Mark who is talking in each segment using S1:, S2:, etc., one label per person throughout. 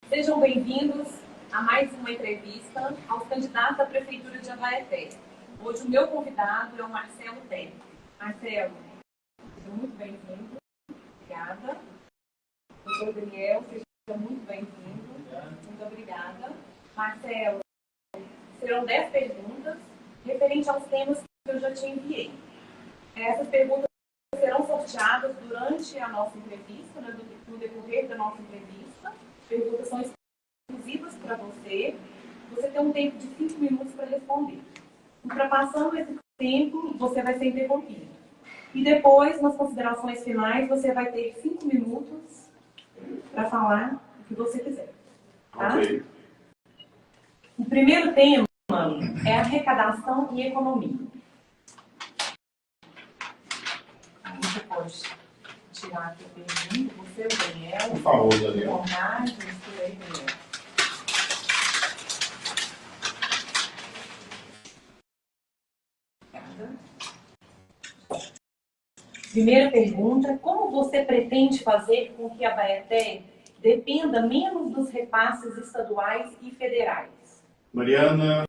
S1: Sejam bem-vindos a mais uma entrevista aos candidatos à Prefeitura de Abaeté. Hoje o meu convidado é o Marcelo Teles. Marcelo, seja muito bem-vindo. Obrigada. Doutor Daniel, seja muito bem-vindo. Muito obrigada. Marcelo, serão 10 perguntas referentes aos temas que eu já te enviei. Essas perguntas serão sorteadas durante a nossa entrevista, no decorrer da nossa entrevista. Perguntas são exclusivas para você. Você tem um tempo de 5 minutos para responder. Ultrapassando esse tempo, você vai ser interrompido. E depois, nas considerações finais, você vai ter 5 minutos para falar o que você quiser. Tá?
S2: Okay.
S1: O primeiro tema é arrecadação e economia. Aí você pode tirar aqui a pergunta, você, o Daniel.
S2: Por favor, Daniel.
S1: Vontade, você aí, Daniel. Primeira pergunta: como você pretende fazer com que a Abaeté dependa menos dos repasses estaduais e federais?
S2: Mariana,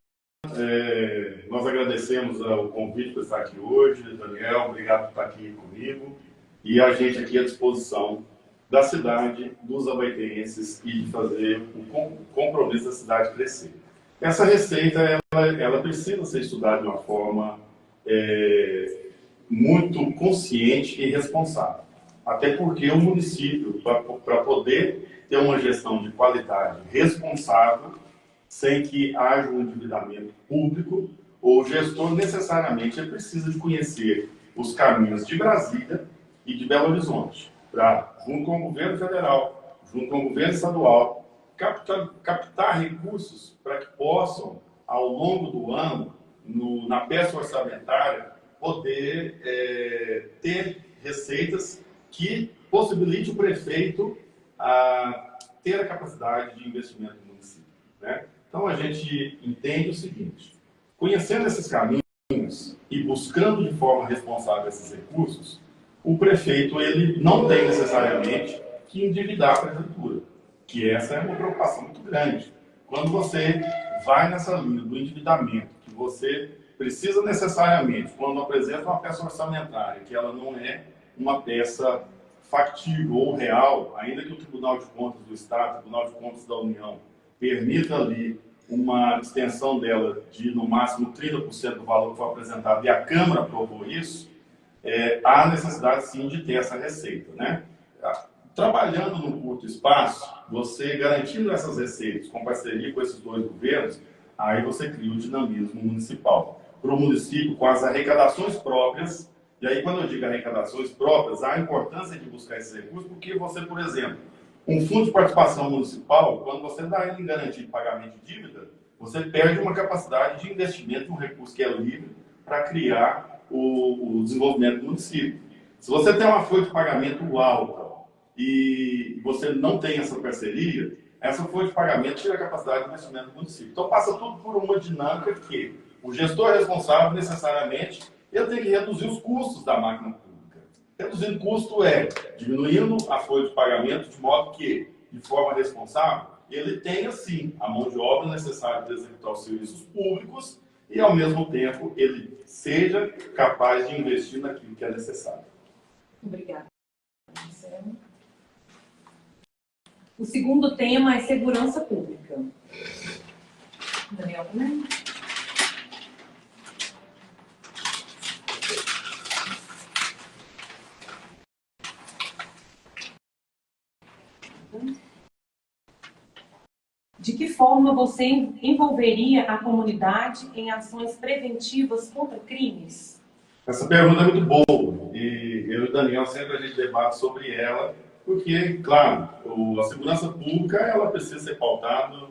S2: nós agradecemos o convite por estar aqui hoje. Daniel, obrigado por estar aqui comigo. E a gente aqui à disposição da cidade, dos abaetenses e de fazer o compromisso da cidade crescer. Essa receita, ela precisa ser estudada de uma forma muito consciente e responsável. Até porque o município, para poder ter uma gestão de qualidade responsável, sem que haja um endividamento público, o gestor necessariamente precisa de conhecer os caminhos de Brasília e de Belo Horizonte, para, junto com o governo federal, junto com o governo estadual, captar recursos para que possam, ao longo do ano, na peça orçamentária, poder ter receitas que possibilite o prefeito ter a capacidade de investimento no município, né? Então a gente entende o seguinte: conhecendo esses caminhos e buscando de forma responsável esses recursos, o prefeito ele não tem necessariamente que endividar a prefeitura, que essa é uma preocupação muito grande. Quando você vai nessa linha do endividamento, que você precisa necessariamente, quando apresenta uma peça orçamentária, que ela não é uma peça factível ou real, ainda que o Tribunal de Contas do Estado, o Tribunal de Contas da União, permita ali uma extensão dela de, no máximo, 30% do valor que foi apresentado, e a Câmara aprovou isso, há necessidade, sim, de ter essa receita, né? Trabalhando num curto espaço, você garantindo essas receitas com parceria com esses dois governos, aí você cria o dinamismo municipal. Para o município, com as arrecadações próprias, e aí quando eu digo arrecadações próprias, há a importância de buscar esses recursos, porque você, por exemplo, um fundo de participação municipal, quando você dá ele em garantia de pagamento de dívida, você perde uma capacidade de investimento de um recurso que é livre para criar o desenvolvimento do município. Se você tem uma folha de pagamento alta e você não tem essa parceria, essa folha de pagamento tira a capacidade de investimento do município. Então passa tudo por uma dinâmica que o gestor responsável, necessariamente, ele tem que reduzir os custos da máquina pública. Reduzindo custo diminuindo a folha de pagamento, de modo que, de forma responsável, ele tenha, sim, a mão de obra necessária para executar os serviços públicos e, ao mesmo tempo, ele seja capaz de investir naquilo que é necessário.
S1: Obrigada, Marcelo. O segundo tema é segurança pública. Daniel, também? De que forma você envolveria a comunidade em ações preventivas contra crimes?
S2: Essa pergunta é muito boa e eu e o Daniel sempre a gente debate sobre ela, porque, claro, a segurança pública ela precisa ser pautada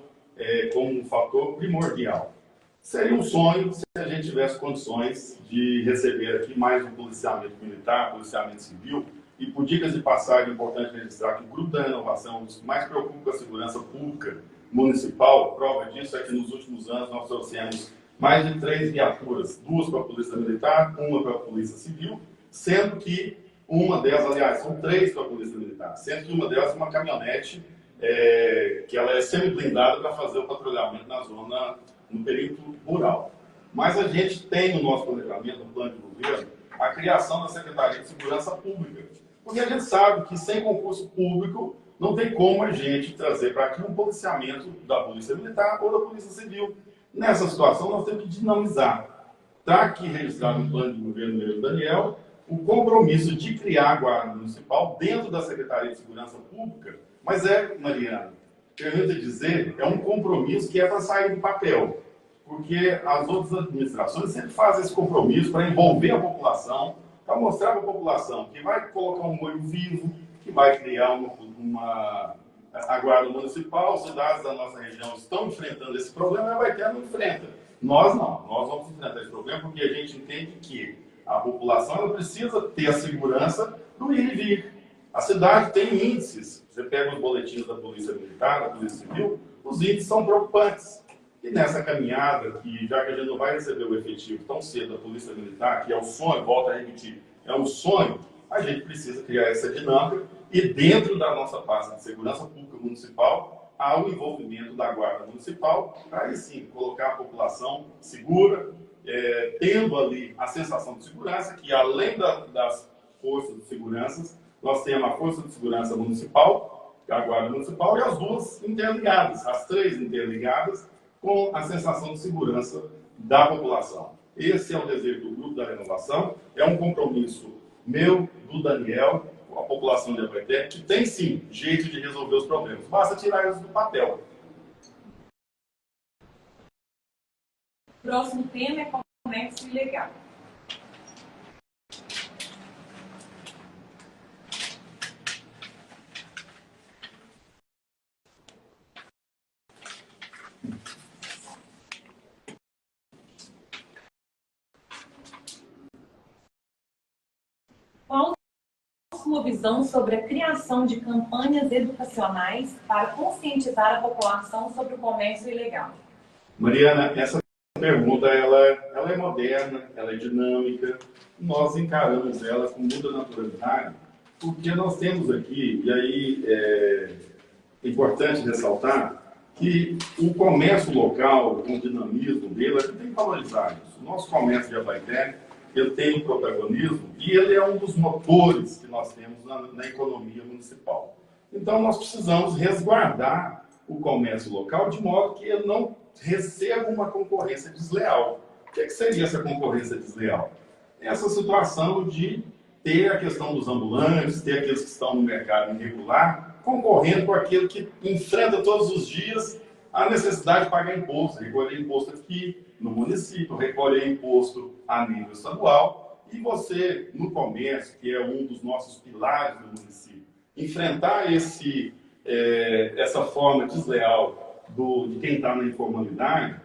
S2: como um fator primordial. Seria um sonho se a gente tivesse condições de receber aqui mais um policiamento militar, policiamento civil, e por dicas de passagem, é importante registrar que o Grupo da Renovação, dos que mais preocupa com a segurança pública municipal, prova disso é que nos últimos anos nós trouxemos mais de 3 viaturas, 2 para a Polícia Militar, 1 para a Polícia Civil, sendo que uma delas, aliás, são 3 para a Polícia Militar, sendo que uma delas é uma caminhonete que ela é semi-blindada para fazer o patrulhamento na zona, no perímetro rural. Mas a gente tem no nosso planejamento, no plano de governo, a criação da Secretaria de Segurança Pública. Porque a gente sabe que sem concurso público não tem como a gente trazer para aqui um policiamento da Polícia Militar ou da Polícia Civil. Nessa situação, nós temos que dinamizar. Está aqui registrado no plano de governo meu e Daniel o compromisso de criar a Guarda Municipal dentro da Secretaria de Segurança Pública, mas Mariana, permita dizer, é um compromisso que é para sair do papel, porque as outras administrações sempre fazem esse compromisso para envolver a população, para mostrar para a população que vai colocar um olho vivo, que vai criar a Guarda Municipal. Cidades da nossa região estão enfrentando esse problema, a Baité não enfrenta. Nós não, nós vamos enfrentar esse problema porque a gente entende que a população ela precisa ter a segurança do ir e vir. A cidade tem índices, você pega os boletins da Polícia Militar, da Polícia Civil, os índices são preocupantes. E nessa caminhada, que já que a gente não vai receber o efetivo tão cedo da Polícia Militar, que é o sonho, volto a repetir, é um sonho, a gente precisa criar essa dinâmica e dentro da nossa pasta de segurança pública municipal, há o envolvimento da Guarda Municipal, para aí sim colocar a população segura, tendo ali a sensação de segurança, que além das forças de segurança, nós temos a Força de Segurança Municipal, a Guarda Municipal, e as duas interligadas, as três interligadas, com a sensação de segurança da população. Esse é o desejo do Grupo da Renovação, é um compromisso meu, do Daniel, com a população de Abaeté, que tem sim jeito de resolver os problemas, basta tirar eles do papel.
S1: Próximo tema é comércio ilegal. Qual a sua visão sobre a criação de campanhas educacionais para conscientizar a população sobre o comércio ilegal?
S2: Mariana, essa pergunta ela é moderna, ela é dinâmica, nós encaramos ela com muita naturalidade, porque nós temos aqui, e aí é importante ressaltar, que o comércio local, com o dinamismo dele, a gente tem que valorizar isso. O nosso comércio de Abaeté, ele tem um protagonismo e ele é um dos motores que nós temos na economia municipal. Então, nós precisamos resguardar o comércio local de modo que ele não receba uma concorrência desleal. O que seria essa concorrência desleal? Essa situação de ter a questão dos ambulantes, ter aqueles que estão no mercado irregular, concorrendo com aquele que enfrenta todos os dias a necessidade de pagar imposto, recolher imposto aqui no município, recolher imposto a nível estadual, e você, no comércio, que é um dos nossos pilares do município, enfrentar essa forma desleal de quem está na informalidade,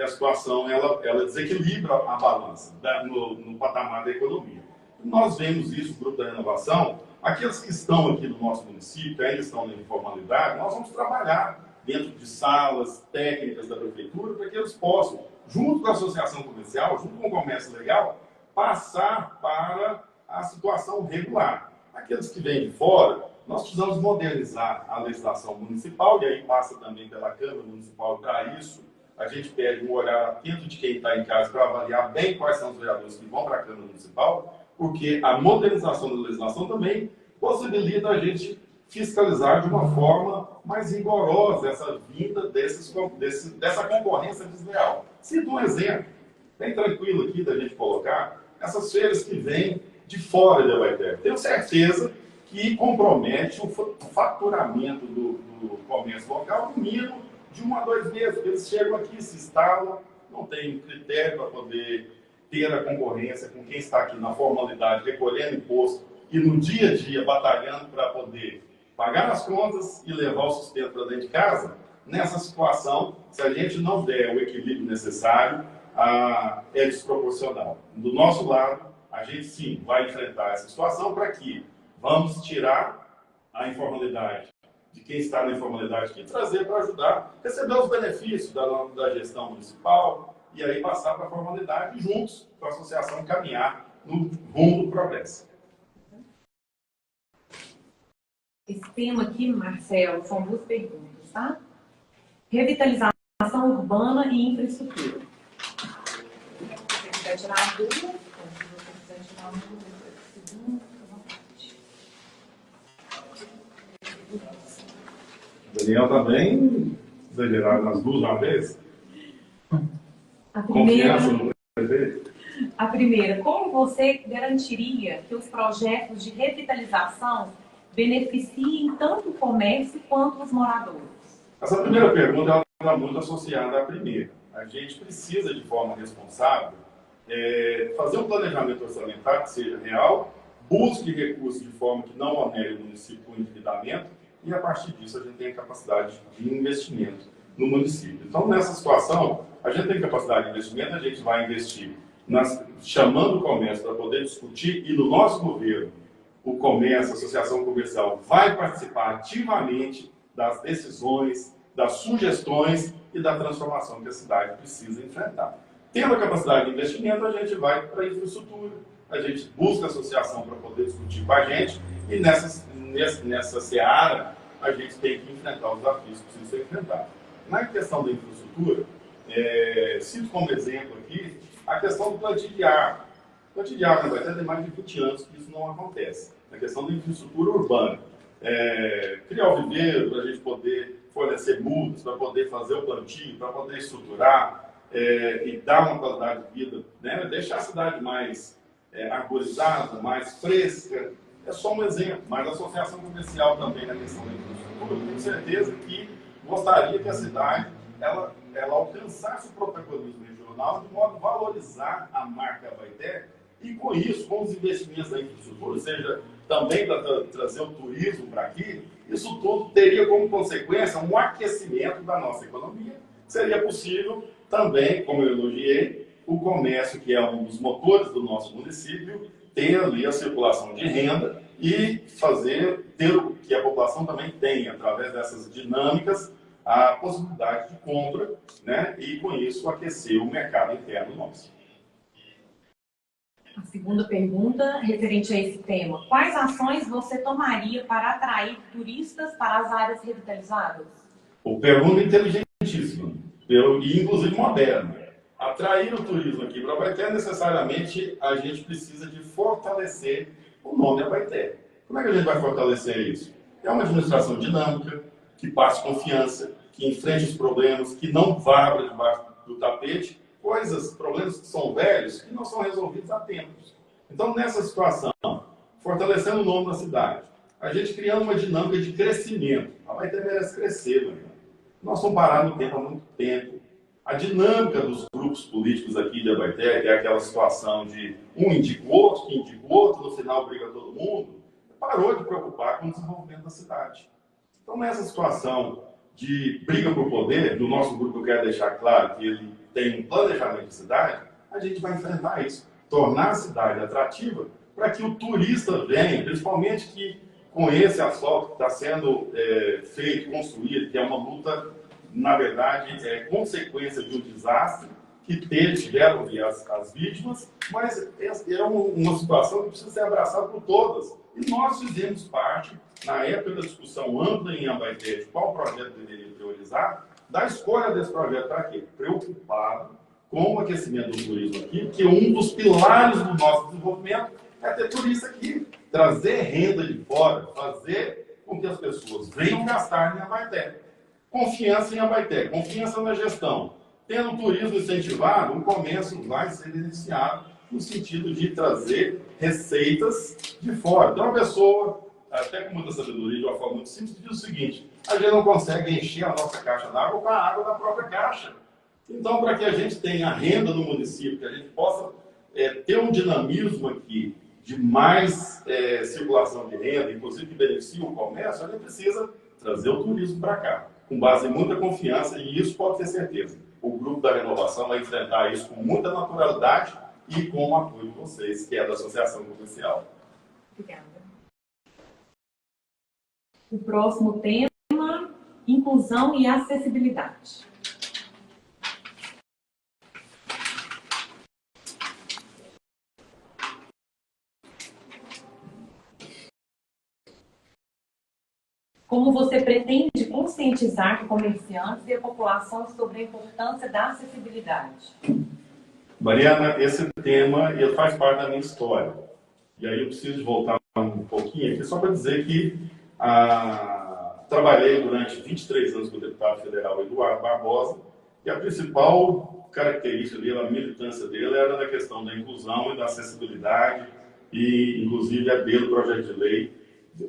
S2: a situação ela desequilibra a balança no patamar da economia. Nós vemos isso, o Grupo da Renovação, aqueles que estão aqui no nosso município, que ainda estão na informalidade, nós vamos trabalhar dentro de salas técnicas da prefeitura para que eles possam, junto com a associação comercial, junto com o comércio legal, passar para a situação regular. Aqueles que vêm de fora, nós precisamos modernizar a legislação municipal, e aí passa também pela Câmara Municipal. Para isso, a gente pede um olhar atento de quem está em casa para avaliar bem quais são os vereadores que vão para a Câmara Municipal, porque a modernização da legislação também possibilita a gente fiscalizar de uma forma mais rigorosa essa vinda dessa concorrência desleal. Cito um exemplo, bem tranquilo aqui da gente colocar, essas feiras que vêm de fora de Abaeté. Tenho certeza que compromete o faturamento do comércio local no mínimo de 1 a 2 meses. Eles chegam aqui, se instalam, não tem critério para poder ter a concorrência com quem está aqui na formalidade, recolhendo imposto e no dia a dia batalhando para poder pagar as contas e levar o sustento para dentro de casa. Nessa situação, se a gente não der o equilíbrio necessário, é desproporcional. Do nosso lado, a gente sim vai enfrentar essa situação para que vamos tirar a informalidade de quem está na informalidade aqui e trazer para ajudar a receber os benefícios da gestão municipal e aí passar para a formalidade e juntos com a associação caminhar no rumo do progresso.
S1: Esse tema aqui, Marcelo, são duas perguntas, tá? Revitalização urbana e infraestrutura. Se você quiser tirar duas, se você quiser tirar uma, segunda, fica à vontade.
S2: Daniel está bem exagerado nas duas uma vez.
S1: Confiança
S2: no prefeito.
S1: A primeira, como você garantiria que os projetos de revitalização beneficiem tanto o comércio quanto os moradores?
S2: Essa primeira pergunta está muito associada à primeira. A gente precisa, de forma responsável, fazer um planejamento orçamentário que seja real, busque recursos de forma que não onere o município com endividamento e, a partir disso, a gente tem capacidade de investimento no município. Então, nessa situação, a gente tem capacidade de investimento, a gente vai investir chamando o comércio para poder discutir, e no nosso governo, o comércio, a associação comercial, vai participar ativamente das decisões, das sugestões e da transformação que a cidade precisa enfrentar. Tendo a capacidade de investimento, a gente vai para a infraestrutura, a gente busca a associação para poder discutir com a gente, e nessa seara, a gente tem que enfrentar os desafios que precisam ser enfrentados. Na questão da infraestrutura, cito como exemplo aqui a questão do plantio de árvore. O plantio de árvore vai ter mais de 20 anos que isso não acontece. Na questão da infraestrutura urbana, criar o viveiro para a gente poder fornecer mudas, para poder fazer o plantio, para poder estruturar e dar uma qualidade de vida, né? Deixar a cidade mais arborizada, mais fresca. É só um exemplo, mas a associação comercial também na questão da infraestrutura, eu tenho certeza que gostaria que a cidade ela alcançasse o protagonismo regional de modo a valorizar a marca Abaeté e, com isso, com os investimentos da infraestrutura, ou seja, também para trazer o turismo para aqui, isso tudo teria como consequência um aquecimento da nossa economia. Seria possível também, como eu elogiei, o comércio, que é um dos motores do nosso município, ter ali a circulação de renda e ter o que a população também tem, através dessas dinâmicas, a possibilidade de compra, né? E, com isso, aquecer o mercado interno nosso.
S1: A segunda pergunta, referente a esse tema. Quais ações você tomaria para atrair turistas para as áreas revitalizadas?
S2: Pergunta inteligentíssima, e inclusive moderna. Atrair o turismo aqui para Abaeté, necessariamente, a gente precisa de fortalecer o nome Abaeté. Como é que a gente vai fortalecer isso? É uma administração dinâmica, que passe confiança, que enfrente os problemas, que não vá para debaixo do tapete, problemas que são velhos, que não são resolvidos há tempos. Então, nessa situação, fortalecendo o nome da cidade, a gente criando uma dinâmica de crescimento. A Abaeté merece crescer, né? Nós estamos parados no tempo há muito tempo. A dinâmica dos grupos políticos aqui de Abaeté, que é aquela situação de um indica o outro, que indica o outro, no final briga todo mundo, parou de preocupar com o desenvolvimento da cidade. Então, nessa situação de briga por poder, do nosso grupo, eu quero deixar claro que ele tem um planejamento de cidade, a gente vai enfrentar isso, tornar a cidade atrativa para que o turista venha, principalmente que com esse asfalto que está sendo feito, construído, que é uma luta, na verdade, consequência de um desastre, que tiveram as vítimas, mas é uma situação que precisa ser abraçada por todas. E nós fizemos parte, na época da discussão ampla em Abaeté, de qual projeto deveria priorizar, da escolha desse projeto para quê? Preocupado com o aquecimento do turismo aqui, porque um dos pilares do nosso desenvolvimento é ter turista aqui, trazer renda de fora, fazer com que as pessoas venham gastar em Abaeté. Confiança em Abaeté, confiança na gestão. Tendo o turismo incentivado, o comércio vai ser beneficiado no sentido de trazer receitas de fora. Então, a pessoa, até com muita sabedoria, de uma forma muito simples, diz o seguinte: a gente não consegue encher a nossa caixa d'água com a água da própria caixa. Então, para que a gente tenha renda no município, que a gente possa ter um dinamismo aqui de mais circulação de renda, inclusive que beneficie o comércio, a gente precisa trazer o turismo para cá, com base em muita confiança, e isso pode ter certeza. O Grupo da Renovação vai enfrentar isso com muita naturalidade e com o apoio de vocês, que é da Associação Comercial.
S1: Obrigada. O próximo tema, inclusão e acessibilidade. Como você pretende conscientizar comerciantes e a população sobre a importância da acessibilidade?
S2: Mariana, esse tema ele faz parte da minha história. E aí eu preciso voltar um pouquinho aqui, só para dizer que trabalhei durante 23 anos com o deputado federal Eduardo Barbosa, e a principal característica dele, a militância dele, era na questão da inclusão e da acessibilidade, e inclusive é dele projeto de lei,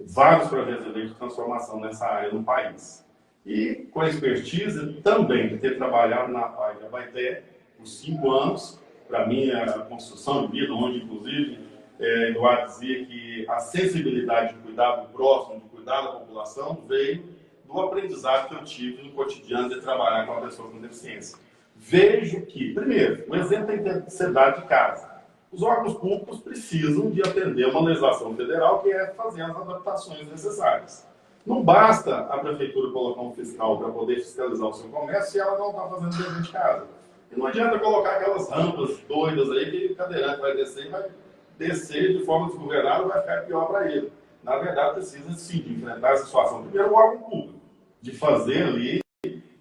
S2: vários projetos de lei de transformação nessa área no país. E com a expertise também de ter trabalhado na PAI de Abaeté por 5 anos, para mim a construção de vida, onde inclusive Eduardo dizia que a sensibilidade de cuidar do próximo, de cuidar da população, veio do aprendizado que eu tive no cotidiano de trabalhar com a pessoa com deficiência. Vejo que, primeiro, o exemplo tem que ser dado de casa. Os órgãos públicos precisam de atender uma legislação federal que é fazer as adaptações necessárias. Não basta a prefeitura colocar um fiscal para poder fiscalizar o seu comércio se ela não está fazendo dever de casa. E não adianta colocar aquelas rampas doidas aí que o cadeirante vai descer e vai descer de forma desgovernada, vai ficar pior para ele. Na verdade, precisa sim de enfrentar essa situação. Primeiro, o órgão público, de fazer ali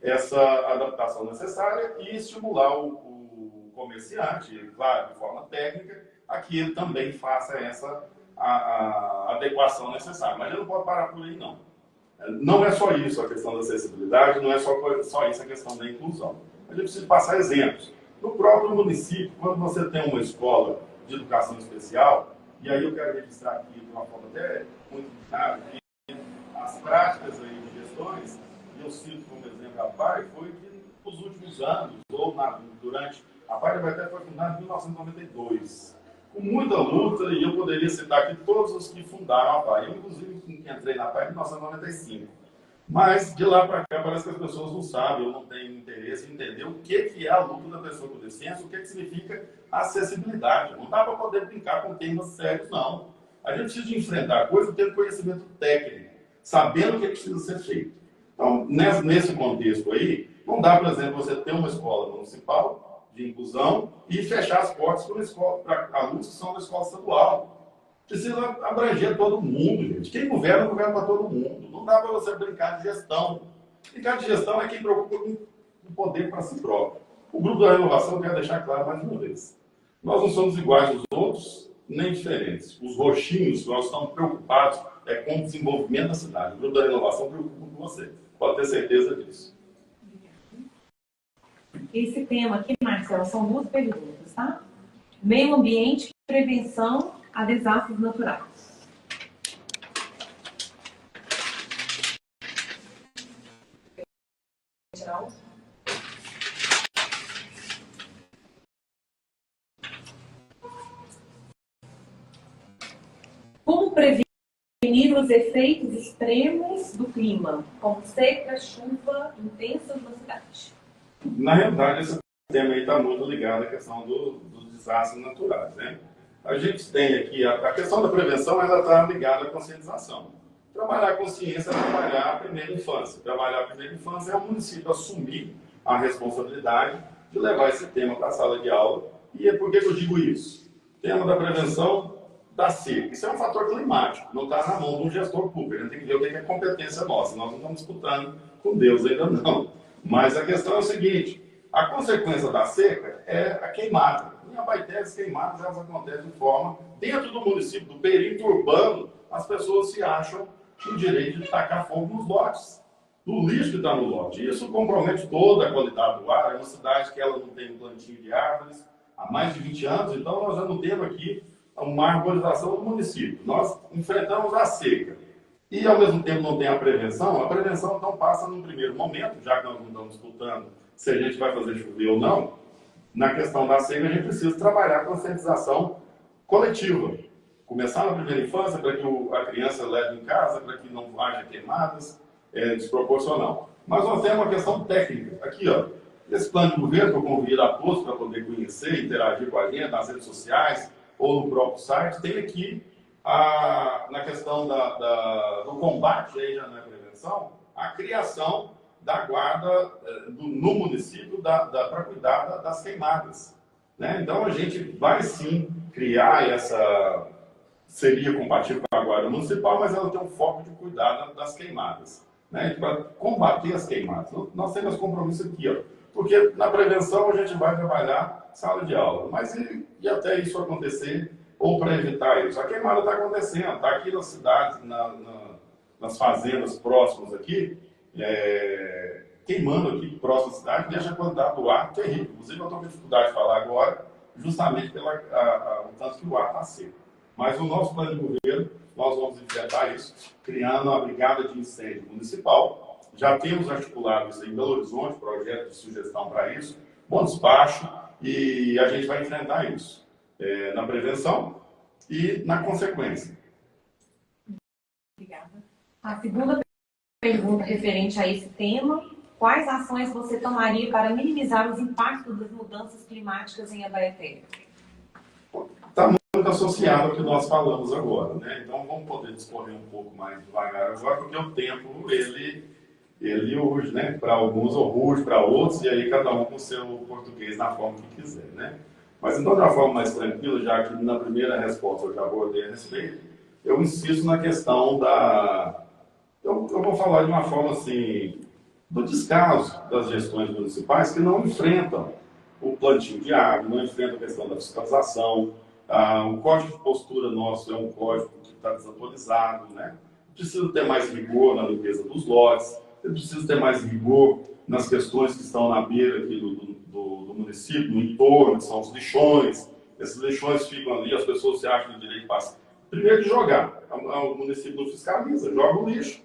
S2: essa adaptação necessária e estimular o comerciante, claro, de forma técnica, a que ele também faça essa a adequação necessária. Mas ele não pode parar por aí, não. Não é só isso a questão da acessibilidade, não é só isso a questão da inclusão. A gente precisa passar exemplos. No próprio município, quando você tem uma escola de educação especial, e aí eu quero registrar aqui de uma forma até muito clara, que as práticas aí de gestões, e eu cito como exemplo a PAI, foi que nos últimos anos, ou durante a PAI até foi fundada em 1992, com muita luta, e eu poderia citar aqui todos os que fundaram a PAI, eu inclusive entrei na PAI em 1995. Mas de lá para cá parece que as pessoas não sabem, ou não têm interesse em entender o que é a luta da pessoa com deficiência, o que significa acessibilidade. Não dá para poder brincar com temas sérios, não. A gente precisa de enfrentar a coisa tendo conhecimento técnico, sabendo o que precisa ser feito. Então, nesse contexto aí, não dá, por exemplo, você ter uma escola municipal de inclusão e fechar as portas para alunos que são da escola estadual. Precisa abranger todo mundo, gente. Quem governa para todo mundo. Não dá para você brincar de gestão. Brincar de gestão é quem preocupa com o poder para si próprio. O grupo da renovação quer deixar claro mais uma vez. Nós não somos iguais aos outros, nem diferentes. Os roxinhos, nós estamos preocupados com o desenvolvimento da cidade. O grupo da renovação preocupa com você. Pode ter certeza disso.
S1: Esse tema aqui, Marcelo, são 2 perguntas, tá? Meio ambiente e prevenção a desastres naturais. Como prevenir os efeitos extremos do clima, como seca, chuva intensas na cidade?
S2: Na realidade, esse tema aí está muito ligado à questão dos desastres naturais, né? A gente tem aqui, a questão da prevenção, ela está ligada à conscientização. Trabalhar a consciência é trabalhar a primeira infância. Trabalhar a primeira infância é o município assumir a responsabilidade de levar esse tema para a sala de aula. E por que eu digo isso? O tema da prevenção da seca. Isso é um fator climático, não está na mão de um gestor público. A gente tem que ver o que é competência nossa. Nós não estamos disputando com Deus ainda não. Mas a questão é o seguinte, a consequência da seca é a queimada. Em Abaeté, as queimadas elas acontecem de forma, dentro do município, do perímetro urbano, as pessoas se acham no direito de tacar fogo nos lotes, do lixo que está no lote. Isso compromete toda a qualidade do ar. É uma cidade que ela não tem um plantio de árvores há mais de 20 anos, então nós já não temos aqui uma arborização do município. Nós enfrentamos a seca e, ao mesmo tempo, não tem a prevenção então passa num primeiro momento, já que nós não estamos disputando se a gente vai fazer chover ou não, na questão da seca a gente precisa trabalhar a conscientização coletiva. Começar na primeira infância para que a criança leve em casa, para que não haja queimadas, desproporcional. Mas nós temos uma questão técnica. Aqui, ó, esse plano de governo que eu convido a todos para poder conhecer, interagir com a gente nas redes sociais ou no próprio site, tem aqui na questão do combate, aí já não é prevenção, a criação da guarda no município para cuidar das queimadas. Né? Então a gente vai sim criar seria compatível com a Guarda Municipal, mas ela tem um foco de cuidar das queimadas, né? Para combater as queimadas. Nós temos compromisso aqui, ó, porque na prevenção a gente vai trabalhar sala de aula, mas e até isso acontecer, ou para evitar isso? A queimada está acontecendo, está aqui nas cidades, nas fazendas próximas aqui, queimando aqui próximo à cidade, deixa a qualidade do ar terrível. Inclusive, eu estou com dificuldade de falar agora, justamente pelo tanto que o ar está seco. Mas no nosso plano de governo, nós vamos enfrentar isso, criando a Brigada de Incêndio Municipal. Já temos articulado isso em Belo Horizonte, projeto de sugestão para isso, bom despacho, e a gente vai enfrentar isso na prevenção e na consequência.
S1: Obrigada. A segunda pergunta referente a esse tema: quais ações você tomaria para minimizar os impactos das mudanças climáticas em Abaeté?
S2: Está muito associado ao que nós falamos agora, né? Então vamos poder discorrer um pouco mais devagar agora, porque o tempo ele urge, né? Para alguns urge, para outros, e aí cada um com o seu português na forma que quiser, né? Mas então, de uma forma mais tranquila, já que na primeira resposta eu já abordei a respeito, eu insisto na questão eu vou falar de uma forma assim, do descaso das gestões municipais que não enfrentam o plantio de água, não enfrentam a questão da fiscalização. O código de postura nosso é um código que está desatualizado, né? Precisa ter mais rigor na limpeza dos lotes, precisa ter mais rigor nas questões que estão na beira aqui do município, no entorno, que são os lixões. Esses lixões ficam ali, as pessoas se acham no direito de passar. Primeiro de jogar, o município não fiscaliza, joga o lixo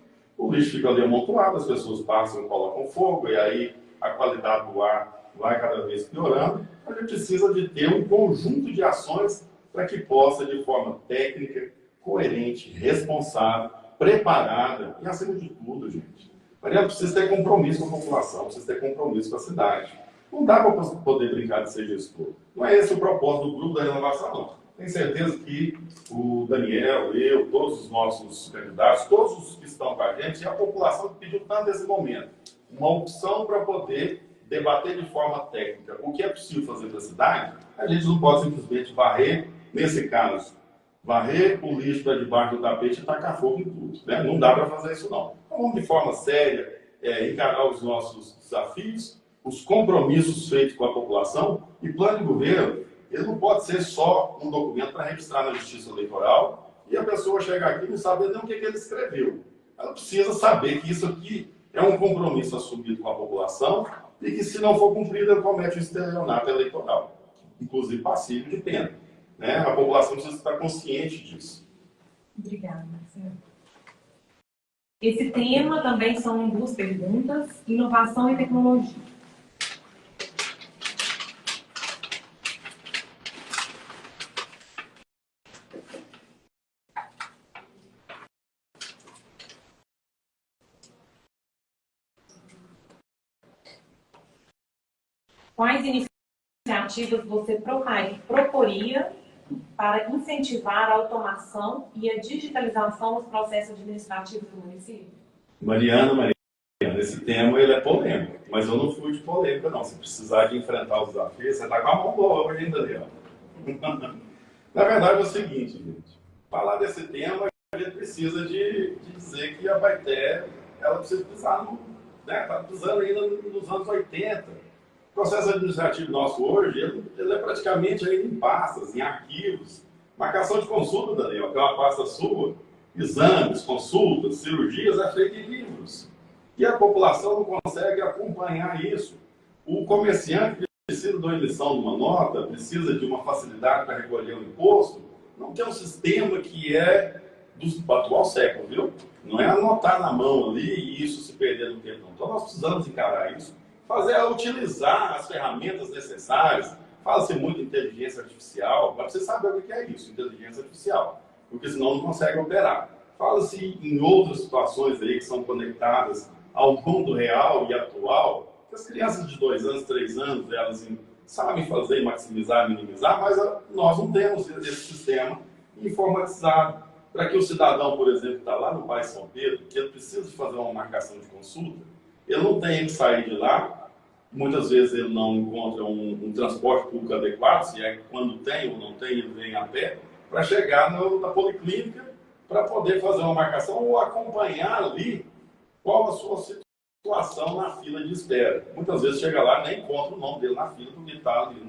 S2: fica ali amontoado, as pessoas passam e colocam fogo, e aí a qualidade do ar vai cada vez piorando. A gente precisa de ter um conjunto de ações para que possa, de forma técnica, coerente, responsável, preparada, e acima de tudo, gente, Mariana, precisa ter compromisso com a população, precisa ter compromisso com a cidade. Não dá para poder brincar de ser gestor. Não é esse o propósito do Grupo da Renovação, não. Tenho certeza que o Daniel, eu, todos os nossos candidatos, todos os que estão com a gente, e a população que pediu tanto esse momento, uma opção para poder debater de forma técnica o que é possível fazer para a cidade. A gente não pode simplesmente varrer, nesse caso, varrer o lixo para debaixo do tapete e tacar fogo em tudo, né? Não dá para fazer isso, não. Então, vamos de forma séria encarar os nossos desafios, os compromissos feitos com a população, e plano de governo, ele não pode ser só um documento para registrar na Justiça Eleitoral e a pessoa chegar aqui e não saber nem o que ele escreveu. Ela precisa saber que isso aqui é um compromisso assumido com a população e que, se não for cumprido, ele comete um estelionato eleitoral, inclusive passível de pena, né? A população precisa estar consciente disso.
S1: Obrigada, Marcelo. Esse tema também são duas perguntas: inovação e tecnologia. Quais iniciativas você proporia para incentivar a automação e a digitalização dos processos administrativos do município?
S2: Mariana, esse tema ele é polêmico, mas eu não fui de polêmica, não. Se precisar de enfrentar os desafios, você está com a mão boa hoje ainda, Daniel. Na verdade é o seguinte, gente. Falar desse tema, a gente precisa de dizer que a Abaeté, ela precisa pisar está pisando ainda nos anos 80. O processo administrativo nosso hoje, ele é praticamente ainda em pastas, em arquivos. Marcação de consulta, Daniel, que é uma pasta sua, exames, consultas, cirurgias, é feito em livros. E a população não consegue acompanhar isso. O comerciante precisa de uma emissão de uma nota, precisa de uma facilidade para recolher o imposto, não tem um sistema que é do atual século, viu? Não é anotar na mão ali e isso se perder no tempo, não. Então nós precisamos encarar isso, utilizar as ferramentas necessárias. Fala-se muito em inteligência artificial, mas você sabe o que é isso, inteligência artificial, porque senão não consegue operar. Fala-se em outras situações aí que são conectadas ao mundo real e atual, que as crianças de 2 anos, 3 anos, elas sabem fazer, maximizar, minimizar, mas nós não temos esse sistema informatizado. Para que o cidadão, por exemplo, que está lá no Bairro São Pedro, que ele precisa de fazer uma marcação de consulta, ele não tem que sair de lá. Muitas vezes ele não encontra um transporte público adequado, se é quando tem ou não tem, ele vem a pé. para chegar na policlínica para poder fazer uma marcação ou acompanhar ali qual a sua situação na fila de espera. Muitas vezes chega lá e nem encontra o nome dele na fila, porque está ali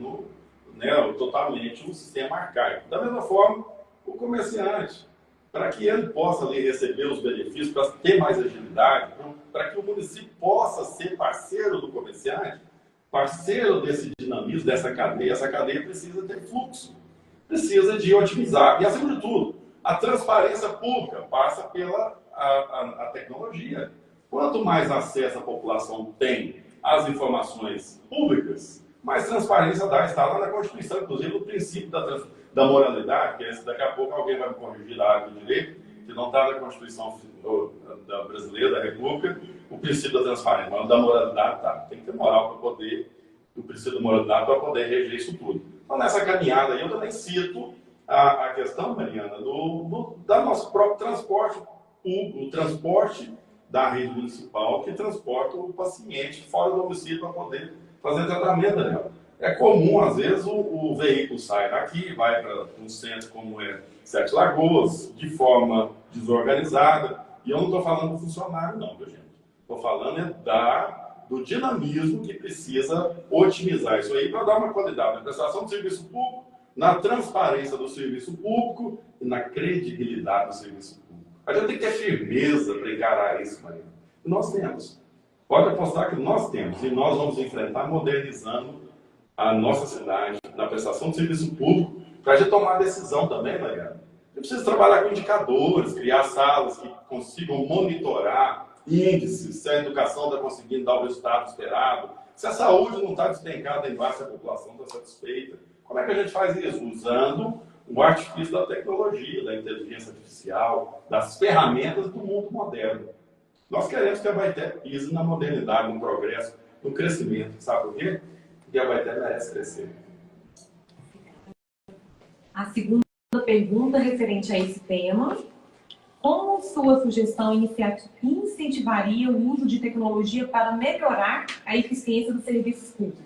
S2: totalmente no sistema arcaico. Da mesma forma, o comerciante, para que ele possa ali receber os benefícios, para ter mais agilidade, para que o município possa ser parceiro do comerciante, parceiro desse dinamismo, dessa cadeia. Essa cadeia precisa ter fluxo, precisa de otimizar. E, acima de tudo, a transparência pública passa pela a tecnologia. Quanto mais acesso a população tem às informações públicas, mais transparência dá. Está lá na Constituição, inclusive, o princípio da moralidade, que daqui a pouco alguém vai me corrigir da área do direito, que não está na Constituição da brasileira, da República, o princípio da transparência, mas da moralidade está. Tem que ter moral para poder, o princípio da moralidade para poder reger isso tudo. Então, nessa caminhada aí, eu também cito a questão, Mariana, do nosso próprio transporte público, o transporte da rede municipal que transporta o paciente fora do município para poder fazer tratamento dela. É comum, às vezes, o veículo sai daqui, vai para um centro como é Sete Lagoas, de forma desorganizada. E eu não estou falando do funcionário, não, viu, gente? Estou falando do dinamismo que precisa otimizar isso aí para dar uma qualidade na prestação do serviço público, na transparência do serviço público e na credibilidade do serviço público. A gente tem que ter firmeza para encarar isso, Maria. E nós temos. Pode apostar que nós temos. E nós vamos enfrentar modernizando a nossa cidade, na prestação de serviço público, para a gente tomar decisão também, Mariana. A gente precisa trabalhar com indicadores, criar salas que consigam monitorar índices, se a educação está conseguindo dar o resultado esperado, se a saúde não está despencada embaixo, a população está satisfeita. Como é que a gente faz isso? Usando o artifício da tecnologia, da inteligência artificial, das ferramentas do mundo moderno. Nós queremos que a Abaeté pise na modernidade, no progresso, no crescimento. Sabe por quê? Porque a Abaeté merece crescer.
S1: A segunda pergunta referente a esse tema: como sua sugestão incentivaria o uso de tecnologia para melhorar a eficiência dos serviços públicos?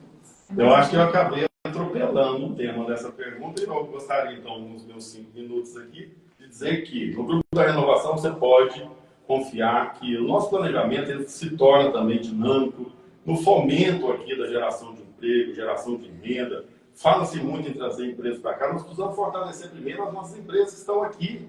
S2: Eu acho que eu acabei atropelando o tema dessa pergunta e eu gostaria, então, nos meus 5 minutos aqui, de dizer que no grupo da renovação você pode confiar que o nosso planejamento ele se torna também dinâmico, no fomento aqui da geração de emprego, geração de renda. Fala-se muito em trazer empresas para cá, nós precisamos fortalecer primeiro as nossas empresas que estão aqui.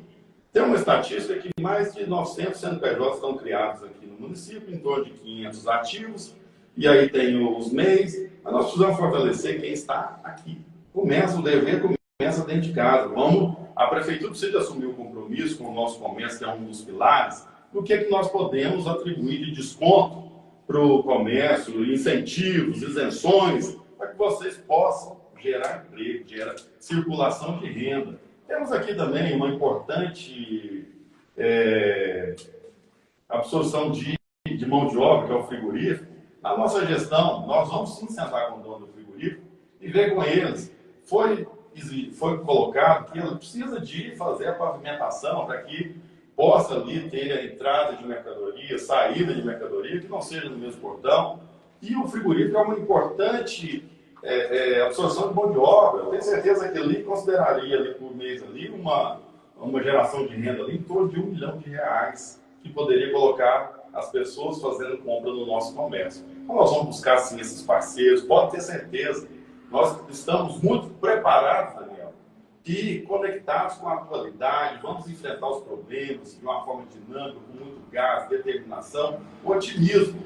S2: Tem uma estatística que mais de 900 CNPJs estão criados aqui no município, em torno de 500 ativos, e aí tem os MEIs, mas nós precisamos fortalecer quem está aqui. Começa o dever, começa dentro de casa. A prefeitura precisa assumir o compromisso com o nosso comércio, que é um dos pilares, do que nós podemos atribuir de desconto para o comércio, incentivos, isenções, para que vocês possam gerar emprego, gerar circulação de renda. Temos aqui também uma importante absorção de mão de obra, que é o frigorífico. Na nossa gestão, nós vamos sim sentar com o dono do frigorífico e ver com eles. Foi colocado que ele precisa de fazer a pavimentação para que possa ali ter a entrada de mercadoria, saída de mercadoria, que não seja no mesmo portão. E o frigorífico é uma importante absorção de mão de obra. Eu tenho certeza que ele consideraria ali por mês ali uma geração de renda ali em torno de R$1 milhão que poderia colocar as pessoas fazendo compra no nosso comércio. Então nós vamos buscar sim esses parceiros, pode ter certeza. Nós estamos muito preparados, Daniel, e conectados com a atualidade, vamos enfrentar os problemas de uma forma dinâmica, com muito gás, determinação, otimismo.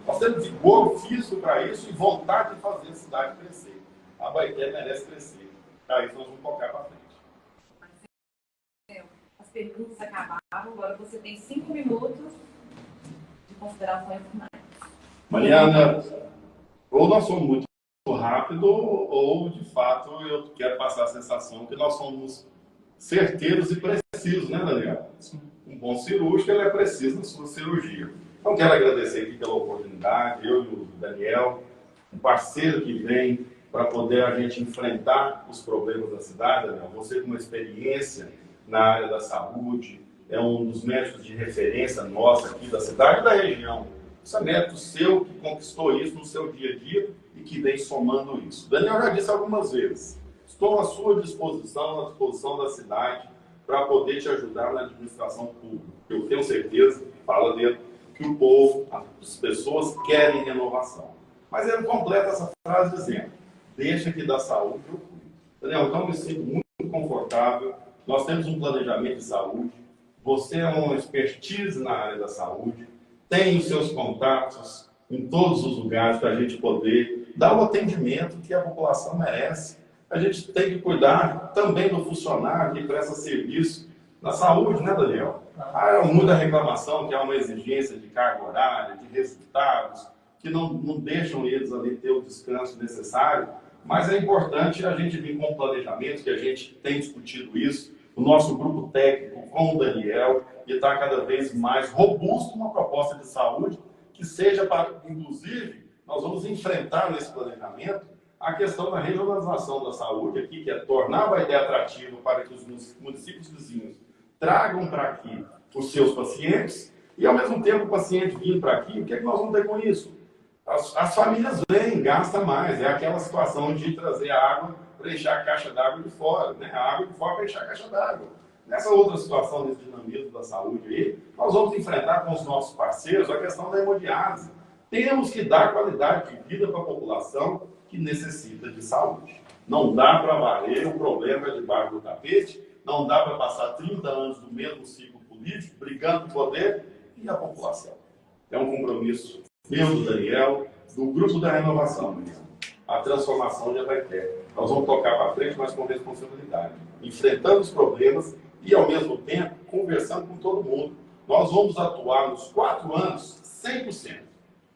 S2: Nós temos vigor físico para isso e vontade de fazer a cidade crescer. A Abaeté merece crescer. Para isso nós vamos tocar para frente.
S1: As perguntas acabaram, agora você tem 5 minutos de considerações finais.
S2: Mariana, ou nós somos muito rápido, ou de fato eu quero passar a sensação que nós somos certeiros e precisos, né, Daniel? Um bom cirúrgico, ele é preciso na sua cirurgia. Então, quero agradecer aqui pela oportunidade, eu e o Daniel, um parceiro que vem para poder a gente enfrentar os problemas da cidade, Daniel. Você com uma experiência na área da saúde, é um dos médicos de referência nossa aqui da cidade e da região. Isso é mérito seu que conquistou isso no seu dia a dia e que vem somando isso. Daniel já disse algumas vezes, estou à sua disposição, à disposição da cidade, para poder te ajudar na administração pública. Eu tenho certeza, fala dentro, que o povo, as pessoas querem renovação. Mas ele completa essa frase dizendo: deixa que da saúde eu cuido. Daniel, então eu me sinto muito confortável. Nós temos um planejamento de saúde. Você é uma expertise na área da saúde. Tem os seus contatos em todos os lugares para a gente poder dar o atendimento que a população merece. A gente tem que cuidar também do funcionário que presta serviço na saúde, né, Daniel? Há muita reclamação que há uma exigência de carga horária, de resultados, que não deixam eles ali ter o descanso necessário, mas é importante a gente vir com um planejamento, que a gente tem discutido isso, o nosso grupo técnico com o Daniel, e está cada vez mais robusto uma proposta de saúde que seja para, inclusive, nós vamos enfrentar nesse planejamento a questão da regionalização da saúde aqui, que é tornar a Abaeté atrativo para que os municípios vizinhos tragam para aqui os seus pacientes e, ao mesmo tempo, o paciente vindo para aqui, o que é que nós vamos ter com isso? As famílias vêm, gastam mais. É aquela situação de trazer a água para encher a caixa d'água de fora, né? A água de fora para encher a caixa d'água. Nessa outra situação, desse dinamismo da saúde aí, nós vamos enfrentar com os nossos parceiros a questão da hemodiálise. Temos que dar qualidade de vida para a população que necessita de saúde. Não dá para varrer o problema debaixo do tapete, não dá para passar 30 anos do mesmo ciclo político, brigando por poder, e a população. É um compromisso meu, do Daniel, do Grupo da Renovação mesmo. A transformação de Abaeté. Nós vamos tocar para frente, mas com responsabilidade. Enfrentando os problemas e, ao mesmo tempo, conversando com todo mundo. Nós vamos atuar nos 4 anos 100%.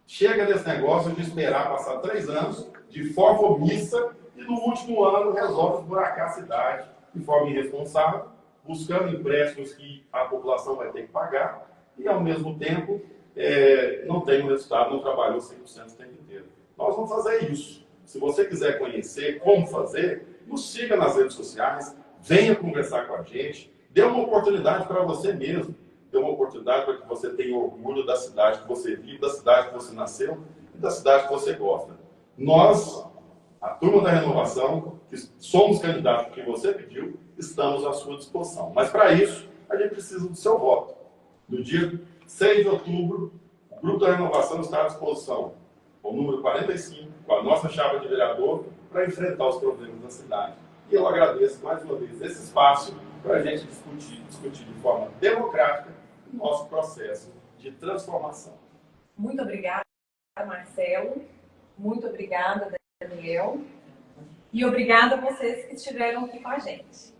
S2: Chega desse negócio de esperar passar 3 anos de forma omissa e no último ano resolve esburacar a cidade de forma irresponsável, buscando empréstimos que a população vai ter que pagar e, ao mesmo tempo, não tem o resultado, não trabalhou 100% o tempo inteiro. Nós vamos fazer isso. Se você quiser conhecer como fazer, nos siga nas redes sociais, venha conversar com a gente, dê uma oportunidade para você mesmo, dê uma oportunidade para que você tenha orgulho da cidade que você vive, da cidade que você nasceu e da cidade que você gosta. Nós, a Turma da Renovação, que somos candidatos que você pediu, estamos à sua disposição. Mas para isso, a gente precisa do seu voto. No dia 6 de outubro, o Grupo da Renovação está à disposição, com o número 45, com a nossa chapa de vereador, para enfrentar os problemas da cidade. E eu agradeço mais uma vez esse espaço para a gente discutir de forma democrática o nosso processo de transformação.
S1: Muito obrigada, Marcelo. Muito obrigada, Daniel. E obrigada a vocês que estiveram aqui com a gente.